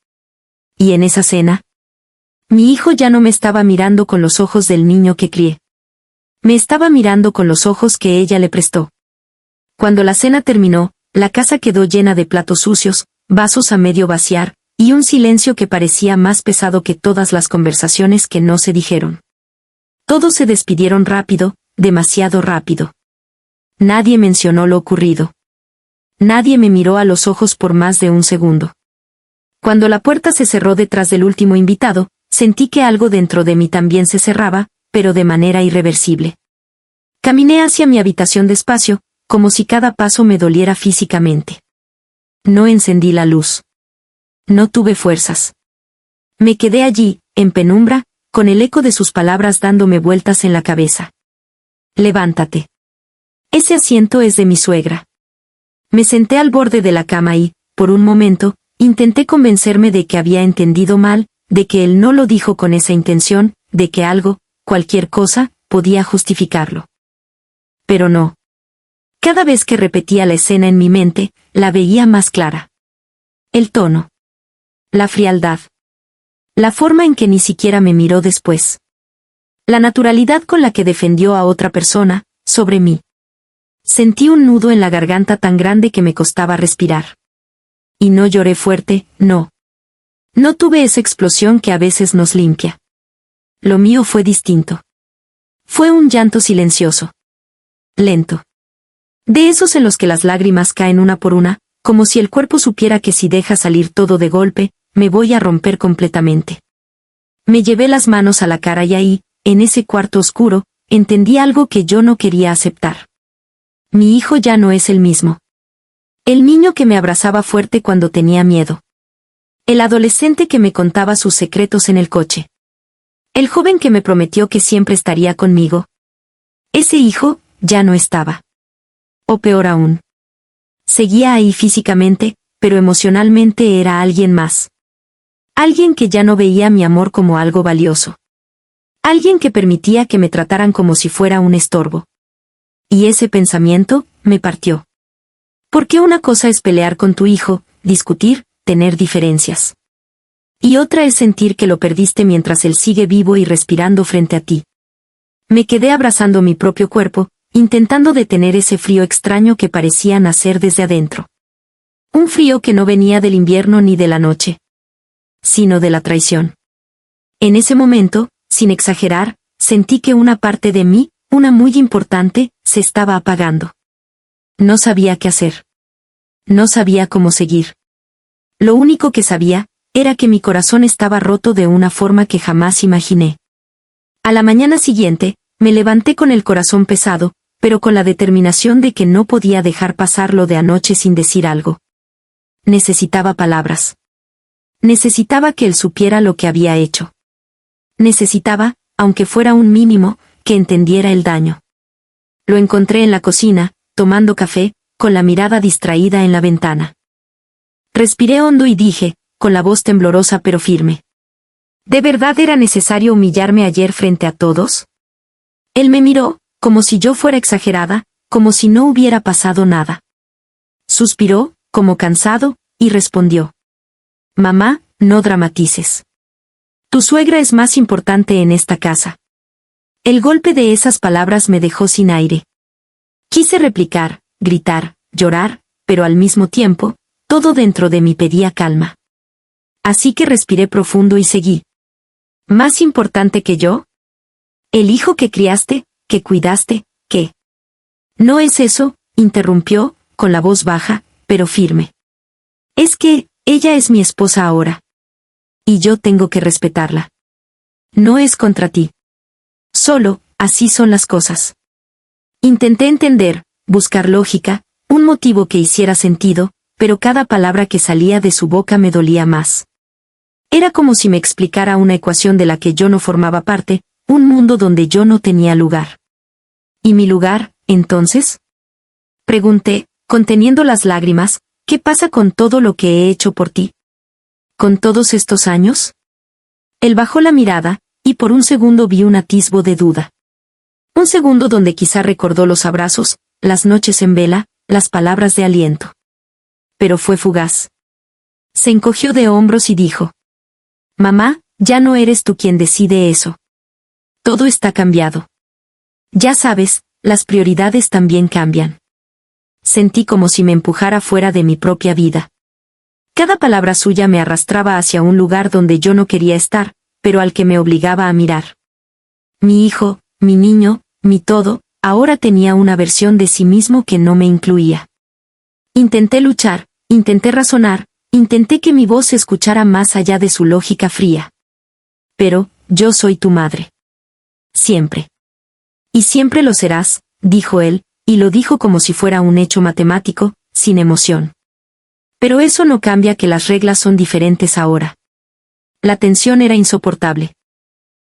Y en esa cena, mi hijo ya no me estaba mirando con los ojos del niño que crié. Me estaba mirando con los ojos que ella le prestó. Cuando la cena terminó, la casa quedó llena de platos sucios, vasos a medio vaciar, y un silencio que parecía más pesado que todas las conversaciones que no se dijeron. Todos se despidieron rápido, demasiado rápido. Nadie mencionó lo ocurrido. Nadie me miró a los ojos por más de un segundo. Cuando la puerta se cerró detrás del último invitado, sentí que algo dentro de mí también se cerraba, pero de manera irreversible. Caminé hacia mi habitación despacio, como si cada paso me doliera físicamente. No encendí la luz. No tuve fuerzas. Me quedé allí, en penumbra, con el eco de sus palabras dándome vueltas en la cabeza. Levántate. Ese asiento es de mi suegra. Me senté al borde de la cama y, por un momento, intenté convencerme de que había entendido mal, de que él no lo dijo con esa intención, de que algo, cualquier cosa, podía justificarlo. Pero no. Cada vez que repetía la escena en mi mente, la veía más clara. El tono. La frialdad. La forma en que ni siquiera me miró después. La naturalidad con la que defendió a otra persona, sobre mí. Sentí un nudo en la garganta tan grande que me costaba respirar. Y no lloré fuerte, no. No tuve esa explosión que a veces nos limpia. Lo mío fue distinto. Fue un llanto silencioso. Lento. De esos en los que las lágrimas caen una por una, como si el cuerpo supiera que si deja salir todo de golpe, me voy a romper completamente. Me llevé las manos a la cara y ahí, en ese cuarto oscuro, entendí algo que yo no quería aceptar. Mi hijo ya no es el mismo. El niño que me abrazaba fuerte cuando tenía miedo. El adolescente que me contaba sus secretos en el coche. El joven que me prometió que siempre estaría conmigo. Ese hijo, ya no estaba. O peor aún. Seguía ahí físicamente, pero emocionalmente era alguien más. Alguien que ya no veía mi amor como algo valioso. Alguien que permitía que me trataran como si fuera un estorbo. Y ese pensamiento, me partió. Porque una cosa es pelear con tu hijo, discutir, tener diferencias. Y otra es sentir que lo perdiste mientras él sigue vivo y respirando frente a ti. Me quedé abrazando mi propio cuerpo, intentando detener ese frío extraño que parecía nacer desde adentro. Un frío que no venía del invierno ni de la noche, sino de la traición. En ese momento, sin exagerar, sentí que una parte de mí, una muy importante, se estaba apagando. No sabía qué hacer. No sabía cómo seguir. Lo único que sabía, era que mi corazón estaba roto de una forma que jamás imaginé. A la mañana siguiente, me levanté con el corazón pesado, pero con la determinación de que no podía dejar pasar lo de anoche sin decir algo. Necesitaba palabras. Necesitaba que él supiera lo que había hecho. Necesitaba, aunque fuera un mínimo, que entendiera el daño. Lo encontré en la cocina, tomando café, con la mirada distraída en la ventana. Respiré hondo y dije, con la voz temblorosa pero firme. ¿De verdad era necesario humillarme ayer frente a todos? Él me miró, como si yo fuera exagerada, como si no hubiera pasado nada. Suspiró, como cansado, y respondió. Mamá, no dramatices. Tu suegra es más importante en esta casa. El golpe de esas palabras me dejó sin aire. Quise replicar, gritar, llorar, pero al mismo tiempo, todo dentro de mí pedía calma. Así que respiré profundo y seguí. ¿Más importante que yo? ¿El hijo que criaste, que cuidaste, que? No es eso, interrumpió, con la voz baja, pero firme. Es que, ella es mi esposa ahora. Y yo tengo que respetarla. No es contra ti. Solo, así son las cosas. Intenté entender, buscar lógica, un motivo que hiciera sentido, pero cada palabra que salía de su boca me dolía más. Era como si me explicara una ecuación de la que yo no formaba parte, un mundo donde yo no tenía lugar. ¿Y mi lugar, entonces? Pregunté, conteniendo las lágrimas, ¿qué pasa con todo lo que he hecho por ti? ¿Con todos estos años? Él bajó la mirada, y por un segundo vi un atisbo de duda. Un segundo donde quizá recordó los abrazos, las noches en vela, las palabras de aliento. Pero fue fugaz. Se encogió de hombros y dijo. Mamá, ya no eres tú quien decide eso. Todo está cambiado. Ya sabes, las prioridades también cambian. Sentí como si me empujara fuera de mi propia vida. Cada palabra suya me arrastraba hacia un lugar donde yo no quería estar, pero al que me obligaba a mirar. Mi hijo, mi niño, mi todo, ahora tenía una versión de sí mismo que no me incluía. Intenté luchar, intenté razonar, intenté que mi voz se escuchara más allá de su lógica fría. Pero, yo soy tu madre. Siempre. Y siempre lo serás, dijo él, y lo dijo como si fuera un hecho matemático, sin emoción. Pero eso no cambia que las reglas son diferentes ahora. La tensión era insoportable.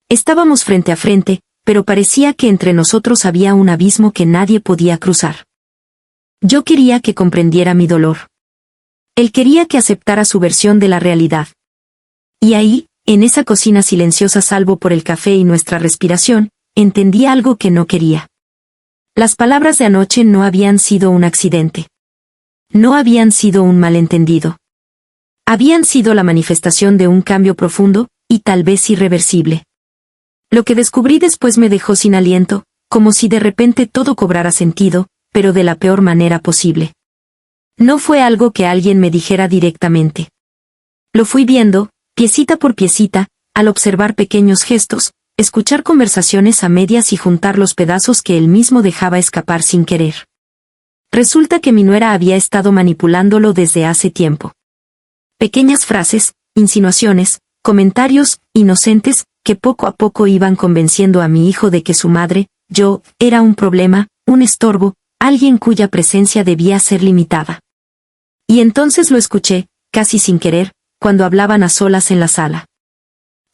Estábamos frente a frente, pero parecía que entre nosotros había un abismo que nadie podía cruzar. Yo quería que comprendiera mi dolor. Él quería que aceptara su versión de la realidad. Y ahí, en esa cocina silenciosa salvo por el café y nuestra respiración, entendí algo que no quería. Las palabras de anoche no habían sido un accidente. No habían sido un malentendido. Habían sido la manifestación de un cambio profundo, y tal vez irreversible. Lo que descubrí después me dejó sin aliento, como si de repente todo cobrara sentido, pero de la peor manera posible. No fue algo que alguien me dijera directamente. Lo fui viendo, piecita por piecita, al observar pequeños gestos, escuchar conversaciones a medias y juntar los pedazos que él mismo dejaba escapar sin querer. Resulta que mi nuera había estado manipulándolo desde hace tiempo. Pequeñas frases, insinuaciones, comentarios, inocentes, que poco a poco iban convenciendo a mi hijo de que su madre, yo, era un problema, un estorbo, alguien cuya presencia debía ser limitada. Y entonces lo escuché, casi sin querer, cuando hablaban a solas en la sala.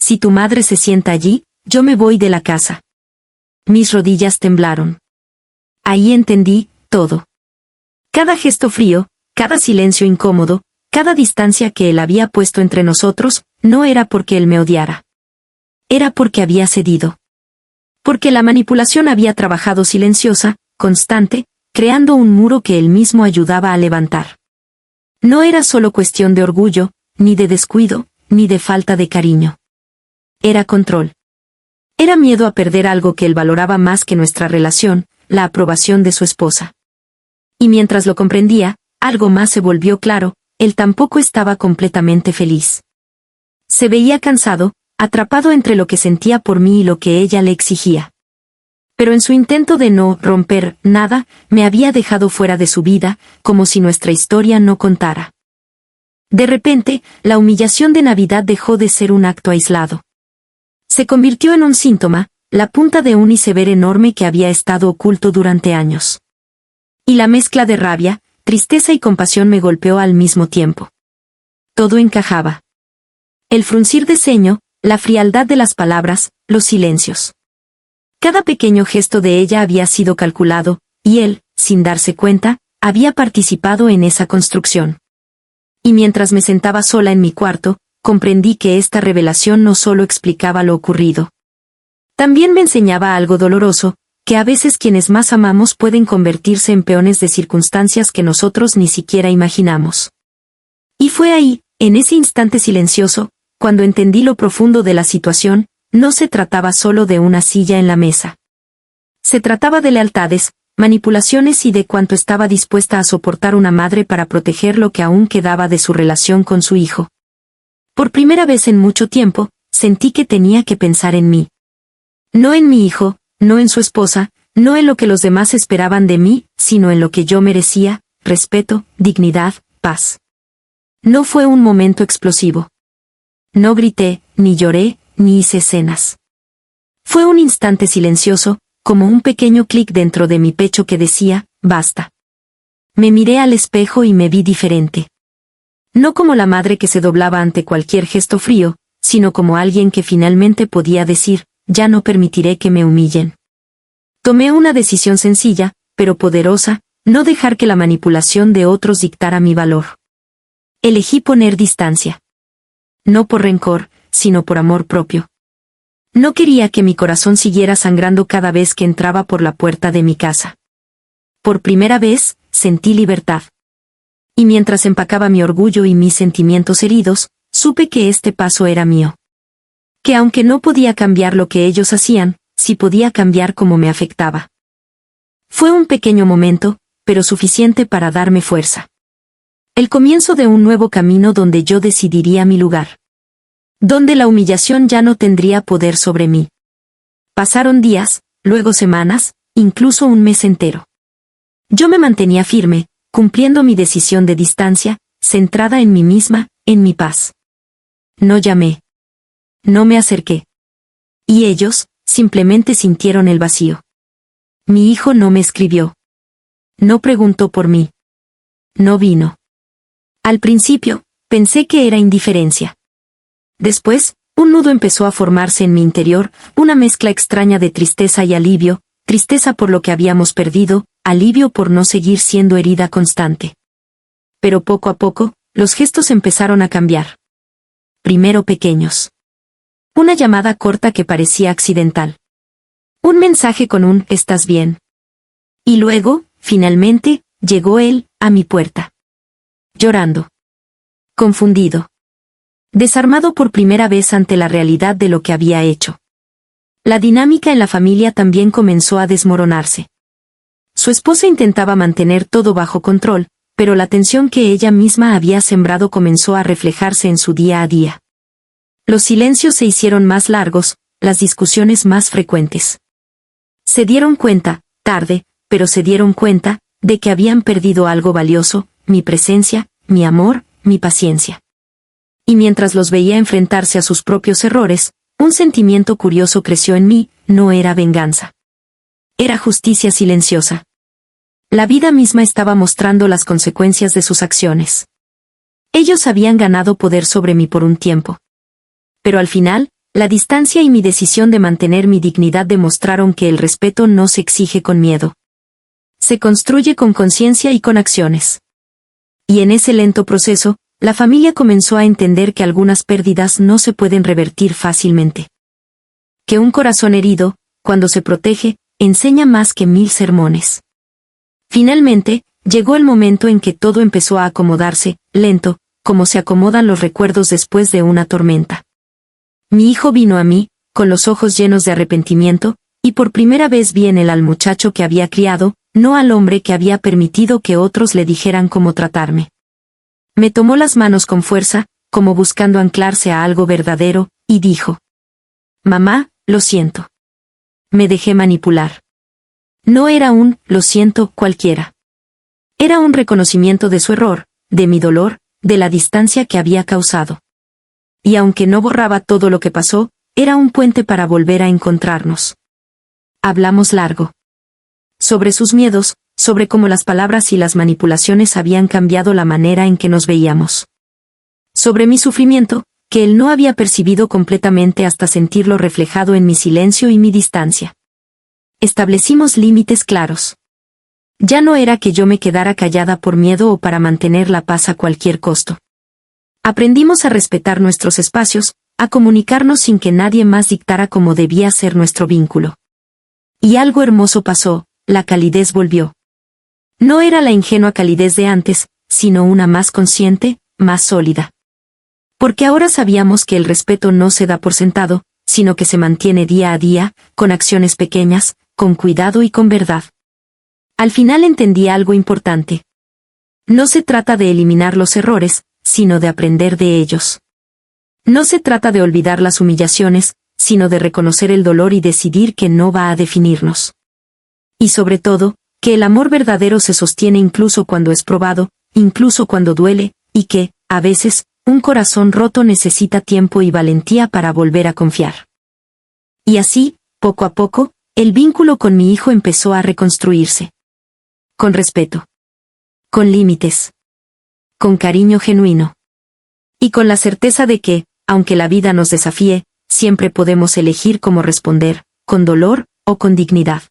Si tu madre se sienta allí, yo me voy de la casa. Mis rodillas temblaron. Ahí entendí todo. Cada gesto frío, cada silencio incómodo, cada distancia que él había puesto entre nosotros, no era porque él me odiara. Era porque había cedido. Porque la manipulación había trabajado silenciosa, constante, creando un muro que él mismo ayudaba a levantar. No era solo cuestión de orgullo, ni de descuido, ni de falta de cariño. Era control. Era miedo a perder algo que él valoraba más que nuestra relación, la aprobación de su esposa. Y mientras lo comprendía, algo más se volvió claro, él tampoco estaba completamente feliz. Se veía cansado, atrapado entre lo que sentía por mí y lo que ella le exigía. Pero en su intento de no romper nada, me había dejado fuera de su vida, como si nuestra historia no contara. De repente, la humillación de Navidad dejó de ser un acto aislado. Se convirtió en un síntoma, la punta de un iceberg enorme que había estado oculto durante años. Y la mezcla de rabia, tristeza y compasión me golpeó al mismo tiempo. Todo encajaba. El fruncir de ceño, la frialdad de las palabras, los silencios. Cada pequeño gesto de ella había sido calculado, y él, sin darse cuenta, había participado en esa construcción. Y mientras me sentaba sola en mi cuarto, comprendí que esta revelación no solo explicaba lo ocurrido. También me enseñaba algo doloroso, que a veces quienes más amamos pueden convertirse en peones de circunstancias que nosotros ni siquiera imaginamos. Y fue ahí, en ese instante silencioso, cuando entendí lo profundo de la situación. No se trataba solo de una silla en la mesa. Se trataba de lealtades, manipulaciones y de cuánto estaba dispuesta a soportar una madre para proteger lo que aún quedaba de su relación con su hijo. Por primera vez en mucho tiempo, sentí que tenía que pensar en mí. No en mi hijo, no en su esposa, no en lo que los demás esperaban de mí, sino en lo que yo merecía: respeto, dignidad, paz. No fue un momento explosivo. No grité, ni lloré, ni hice escenas. Fue un instante silencioso, como un pequeño clic dentro de mi pecho que decía, basta. Me miré al espejo y me vi diferente. No como la madre que se doblaba ante cualquier gesto frío, sino como alguien que finalmente podía decir, ya no permitiré que me humillen. Tomé una decisión sencilla, pero poderosa: no dejar que la manipulación de otros dictara mi valor. Elegí poner distancia. No por rencor, sino por amor propio. No quería que mi corazón siguiera sangrando cada vez que entraba por la puerta de mi casa. Por primera vez, sentí libertad. Y mientras empacaba mi orgullo y mis sentimientos heridos, supe que este paso era mío. Que aunque no podía cambiar lo que ellos hacían, sí podía cambiar cómo me afectaba. Fue un pequeño momento, pero suficiente para darme fuerza. El comienzo de un nuevo camino donde yo decidiría mi lugar. Donde la humillación ya no tendría poder sobre mí. Pasaron días, luego semanas, incluso un mes entero. Yo me mantenía firme, cumpliendo mi decisión de distancia, centrada en mí misma, en mi paz. No llamé. No me acerqué. Y ellos, simplemente sintieron el vacío. Mi hijo no me escribió. No preguntó por mí. No vino. Al principio, pensé que era indiferencia. Después, un nudo empezó a formarse en mi interior, una mezcla extraña de tristeza y alivio, tristeza por lo que habíamos perdido, alivio por no seguir siendo herida constante. Pero poco a poco, los gestos empezaron a cambiar. Primero pequeños. Una llamada corta que parecía accidental. Un mensaje con un «¿estás bien?». Y luego, finalmente, llegó él, a mi puerta. Llorando. Confundido. desarmado por primera vez ante la realidad de lo que había hecho. La dinámica en la familia también comenzó a desmoronarse. Su esposa intentaba mantener todo bajo control, pero la tensión que ella misma había sembrado comenzó a reflejarse en su día a día. Los silencios se hicieron más largos, las discusiones más frecuentes. Se dieron cuenta, tarde, pero se dieron cuenta, de que habían perdido algo valioso, mi presencia, mi amor, mi paciencia. Y mientras los veía enfrentarse a sus propios errores, un sentimiento curioso creció en mí, no era venganza. Era justicia silenciosa. La vida misma estaba mostrando las consecuencias de sus acciones. Ellos habían ganado poder sobre mí por un tiempo. Pero al final, la distancia y mi decisión de mantener mi dignidad demostraron que el respeto no se exige con miedo. Se construye con conciencia y con acciones. Y en ese lento proceso, la familia comenzó a entender que algunas pérdidas no se pueden revertir fácilmente. Que un corazón herido, cuando se protege, enseña más que 1000 sermones. Finalmente, llegó el momento en que todo empezó a acomodarse, lento, como se acomodan los recuerdos después de una tormenta. Mi hijo vino a mí, con los ojos llenos de arrepentimiento, y por primera vez vi en él al muchacho que había criado, no al hombre que había permitido que otros le dijeran cómo tratarme. Me tomó las manos con fuerza, como buscando anclarse a algo verdadero, y dijo: «Mamá, lo siento. Me dejé manipular». No era un «lo siento» cualquiera. Era un reconocimiento de su error, de mi dolor, de la distancia que había causado. Y aunque no borraba todo lo que pasó, era un puente para volver a encontrarnos. Hablamos largo. Sobre sus miedos, sobre cómo las palabras y las manipulaciones habían cambiado la manera en que nos veíamos. Sobre mi sufrimiento, que él no había percibido completamente hasta sentirlo reflejado en mi silencio y mi distancia. Establecimos límites claros. Ya no era que yo me quedara callada por miedo o para mantener la paz a cualquier costo. Aprendimos a respetar nuestros espacios, a comunicarnos sin que nadie más dictara cómo debía ser nuestro vínculo. Y algo hermoso pasó, la calidez volvió. No era la ingenua calidez de antes, sino una más consciente, más sólida. Porque ahora sabíamos que el respeto no se da por sentado, sino que se mantiene día a día, con acciones pequeñas, con cuidado y con verdad. Al final entendí algo importante. No se trata de eliminar los errores, sino de aprender de ellos. No se trata de olvidar las humillaciones, sino de reconocer el dolor y decidir que no va a definirnos. Y sobre todo, que el amor verdadero se sostiene incluso cuando es probado, incluso cuando duele, y que, a veces, un corazón roto necesita tiempo y valentía para volver a confiar. Y así, poco a poco, el vínculo con mi hijo empezó a reconstruirse. Con respeto. Con límites. Con cariño genuino. Y con la certeza de que, aunque la vida nos desafíe, siempre podemos elegir cómo responder, con dolor o con dignidad.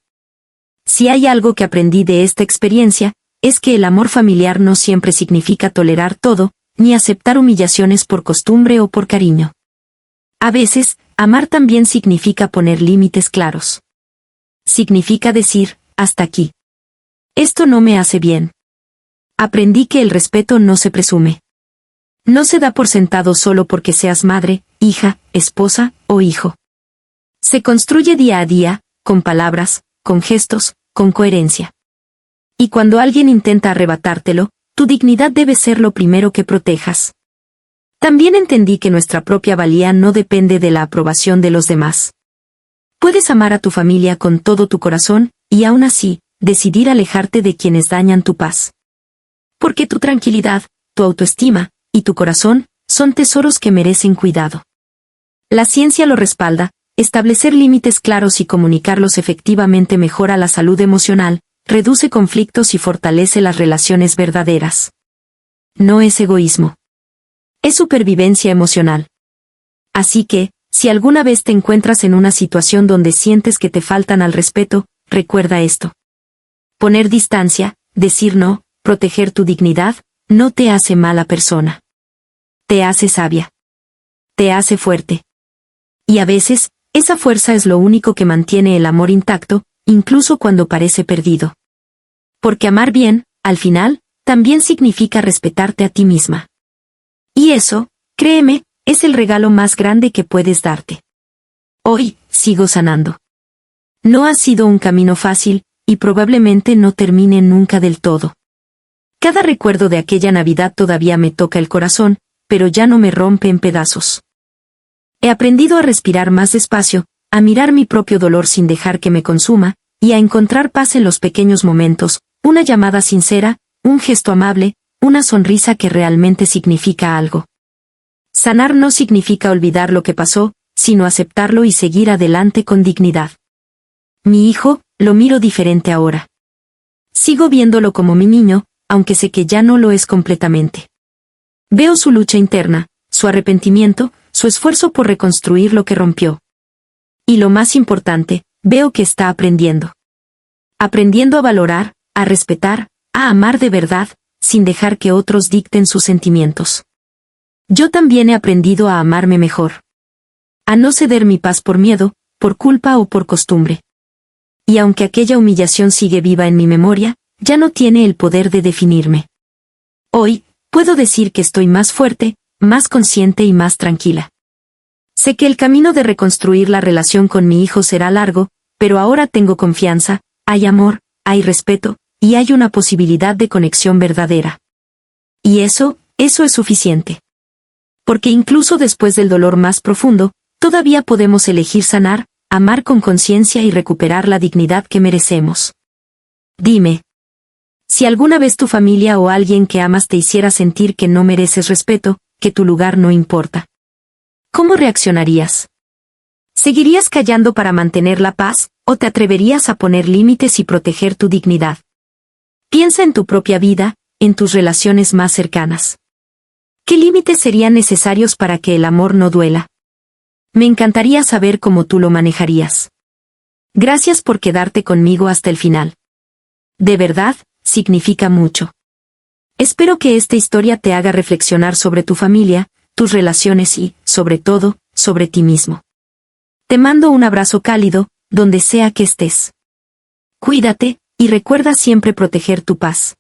Si hay algo que aprendí de esta experiencia, es que el amor familiar no siempre significa tolerar todo, ni aceptar humillaciones por costumbre o por cariño. A veces, amar también significa poner límites claros. Significa decir, hasta aquí. Esto no me hace bien. Aprendí que el respeto no se presume. No se da por sentado solo porque seas madre, hija, esposa o hijo. Se construye día a día, con palabras, con gestos, con coherencia. Y cuando alguien intenta arrebatártelo, tu dignidad debe ser lo primero que protejas. También entendí que nuestra propia valía no depende de la aprobación de los demás. Puedes amar a tu familia con todo tu corazón, y aún así, decidir alejarte de quienes dañan tu paz. Porque tu tranquilidad, tu autoestima, y tu corazón, son tesoros que merecen cuidado. La ciencia lo respalda. Establecer límites claros y comunicarlos efectivamente mejora la salud emocional, reduce conflictos y fortalece las relaciones verdaderas. No es egoísmo. Es supervivencia emocional. Así que, si alguna vez te encuentras en una situación donde sientes que te faltan al respeto, recuerda esto. Poner distancia, decir no, proteger tu dignidad, no te hace mala persona. Te hace sabia. Te hace fuerte. Y a veces, esa fuerza es lo único que mantiene el amor intacto, incluso cuando parece perdido. Porque amar bien, al final, también significa respetarte a ti misma. Y eso, créeme, es el regalo más grande que puedes darte. Hoy, sigo sanando. No ha sido un camino fácil, y probablemente no termine nunca del todo. Cada recuerdo de aquella Navidad todavía me toca el corazón, pero ya no me rompe en pedazos. He aprendido a respirar más despacio, a mirar mi propio dolor sin dejar que me consuma, y a encontrar paz en los pequeños momentos, una llamada sincera, un gesto amable, una sonrisa que realmente significa algo. Sanar no significa olvidar lo que pasó, sino aceptarlo y seguir adelante con dignidad. Mi hijo, lo miro diferente ahora. Sigo viéndolo como mi niño, aunque sé que ya no lo es completamente. Veo su lucha interna, su arrepentimiento, su esfuerzo por reconstruir lo que rompió. Y lo más importante, veo que está aprendiendo. Aprendiendo a valorar, a respetar, a amar de verdad, sin dejar que otros dicten sus sentimientos. Yo también he aprendido a amarme mejor. A no ceder mi paz por miedo, por culpa o por costumbre. Y aunque aquella humillación sigue viva en mi memoria, ya no tiene el poder de definirme. Hoy, puedo decir que estoy más fuerte, más consciente y más tranquila. Sé que el camino de reconstruir la relación con mi hijo será largo, pero ahora tengo confianza, hay amor, hay respeto, y hay una posibilidad de conexión verdadera. Y eso es suficiente. Porque incluso después del dolor más profundo, todavía podemos elegir sanar, amar con conciencia y recuperar la dignidad que merecemos. Dime. Si alguna vez tu familia o alguien que amas te hiciera sentir que no mereces respeto, que tu lugar no importa, ¿cómo reaccionarías? ¿Seguirías callando para mantener la paz, o te atreverías a poner límites y proteger tu dignidad? Piensa en tu propia vida, en tus relaciones más cercanas. ¿Qué límites serían necesarios para que el amor no duela? Me encantaría saber cómo tú lo manejarías. Gracias por quedarte conmigo hasta el final. De verdad, significa mucho. Espero que esta historia te haga reflexionar sobre tu familia, tus relaciones y, sobre todo, sobre ti mismo. Te mando un abrazo cálido, donde sea que estés. Cuídate, y recuerda siempre proteger tu paz.